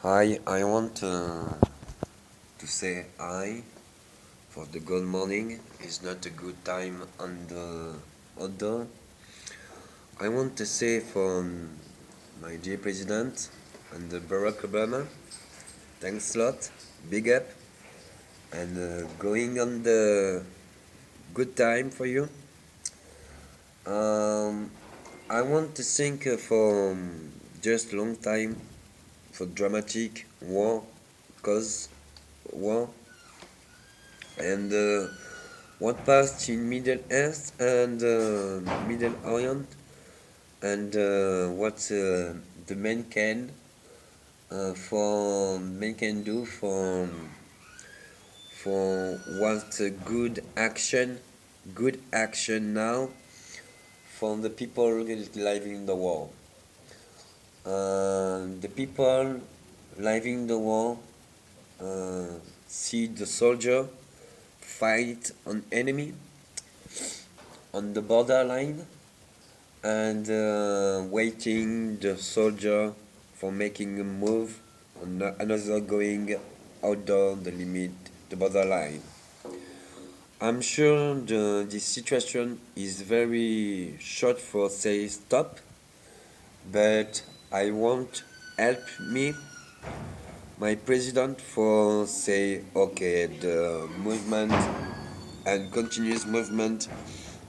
Hi, I want to say hi for the good morning. It's not a good time on the outdoor. I want to say from my dear president and Barack Obama, thanks a lot, big up, and going on the good time for you. Um, I want to think for just long time for dramatic war, cause war and what passed in Middle East and Middle Orient and what the men can do for what good action now for the people living in the war. The people living in the war uh, see the soldier fight on enemy on the borderline and waiting the soldier for making a move and another going outdoor the limit, the borderline. I'm sure this situation is very short for say stop, but I want help me, my president, for say okay the movement and continuous movement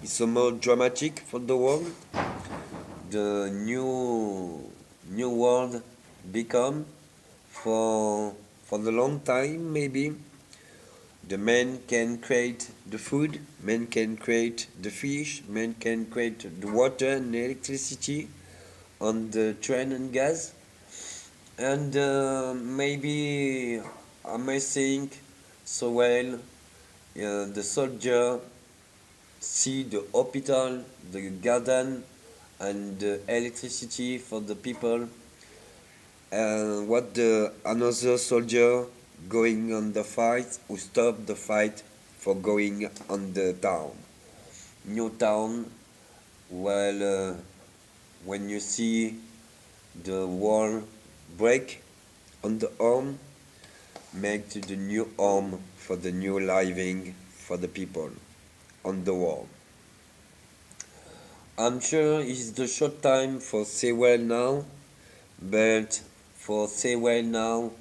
is so more dramatic for the world. The new world become for the long time maybe the men can create the food, men can create the fish, men can create the water and electricity on the train and gas, and maybe I may think so well the soldier see the hospital, the garden, and the electricity for the people. And what the another soldier going on the fight who stop the fight for going on the town, new town. Well, when you see the wall break on the arm, make to the new home for the new living for the people on the wall. I'm sure it's the short time for say well now, but for say well now,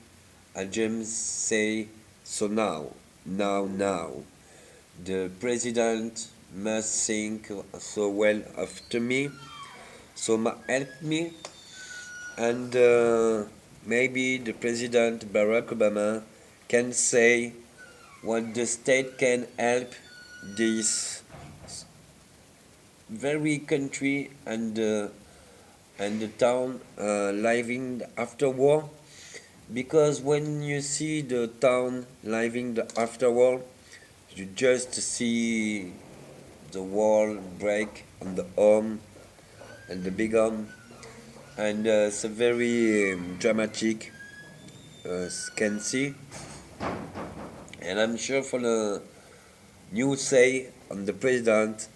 I just say so now. The president must think so well after me, so help me, and maybe the president Barack Obama can say what the state can help this very country and the town living after war, because when you see the town living the after war you just see the wall break on the home and the big home, and it's a very dramatic can see, and I'm sure for the new say on the president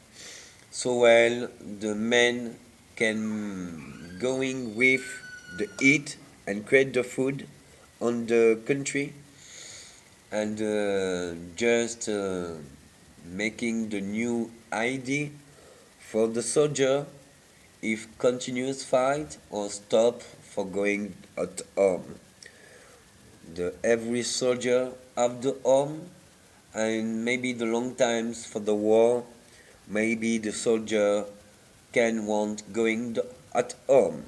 so well the men can going with the eat and create the food on the country, and just making the new ID for the soldier if continuous fight or stop for going at home. The every soldier have the home, and maybe the long times for the war, maybe the soldier can want going at home,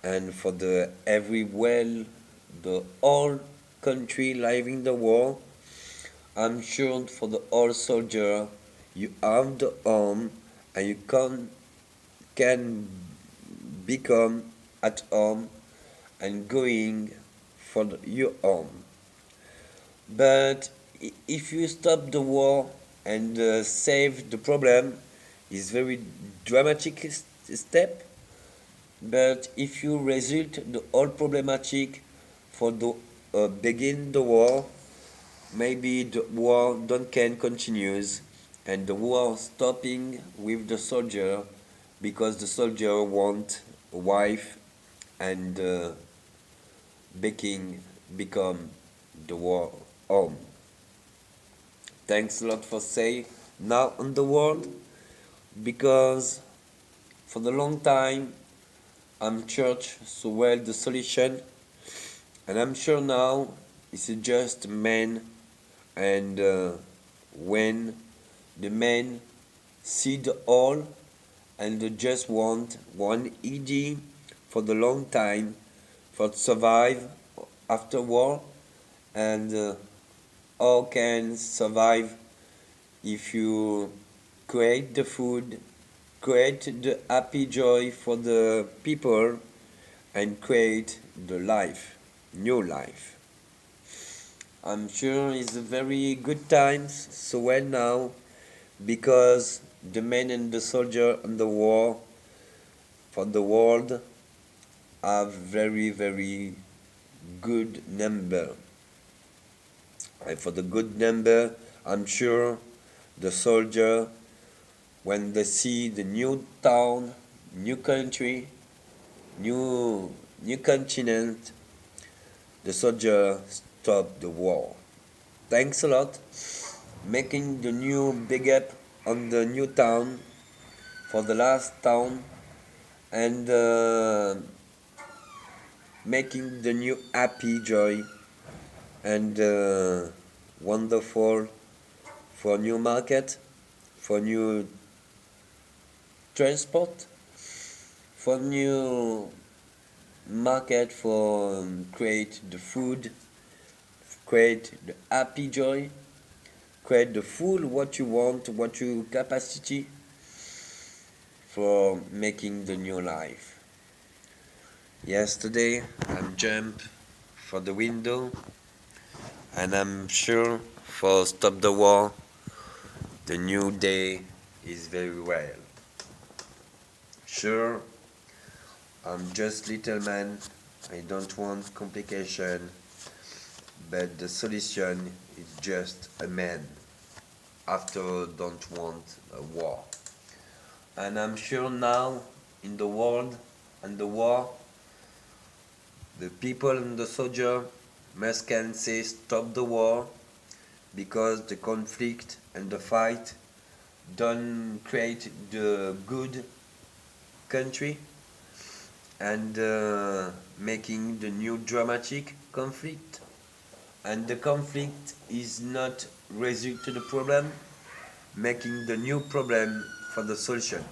and for the every well the whole country living the war, I'm sure for the old soldier you have the home and you can become at home and going for your home. But if you stop the war and save the problem, is very dramatic step. But if you result the whole problematic for the begin the war, maybe the war don't can continues and the war stopping with the soldier because the soldier want a wife and baking become the world home. Thanks a lot for say now on the world, because for the long time I'm church so well the solution, and I'm sure now it's just man, and when the men see the all and they just want one idea for the long time for survive after war, and how can survive if you create the food, create the happy joy for the people, and create the life, new life. I'm sure it's a very good times so well now, because the men and the soldier on the war for the world have very good number. And for the good number, I'm sure the soldier, when they see the new town, new country, new continent, the soldier stop the war. Thanks a lot. Making the new big up on the new town for the last town, and making the new happy joy, and wonderful for new market, for new transport, for new market, for create the food, create the happy joy, create the full what you want, what you capacity for making the new life. Yesterday I'm jump for the window, and I'm sure for stop the war the new day is very well. Sure, I'm just little man, I don't want complication, but the solution is just a man after don't want a war. And I'm sure now in the world and the war, the people and the soldier must can say stop the war, because the conflict and the fight don't create the good country, and making the new dramatic conflict, and the conflict is not result to the problem, making the new problem for the solution.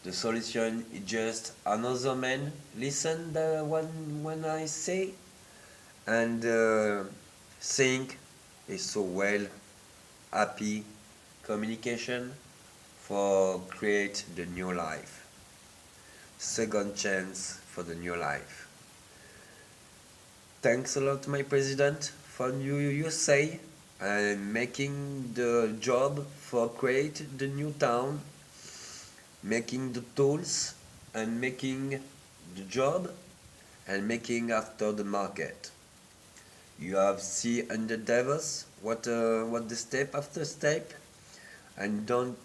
The solution is just another man listen the one when I say, and think is so well happy communication for create the new life, second chance for the new life. Thanks a lot, my president, for you say, and making the job for create the new town, making the tools, and making the job, and making after the market. You have see under Davos what the step after step, and don't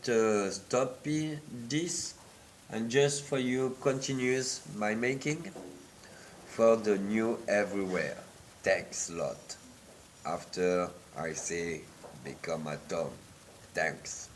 stop this, and just for you continues by making for the new everywhere. Thanks a lot. After I say become a Tom. Thanks.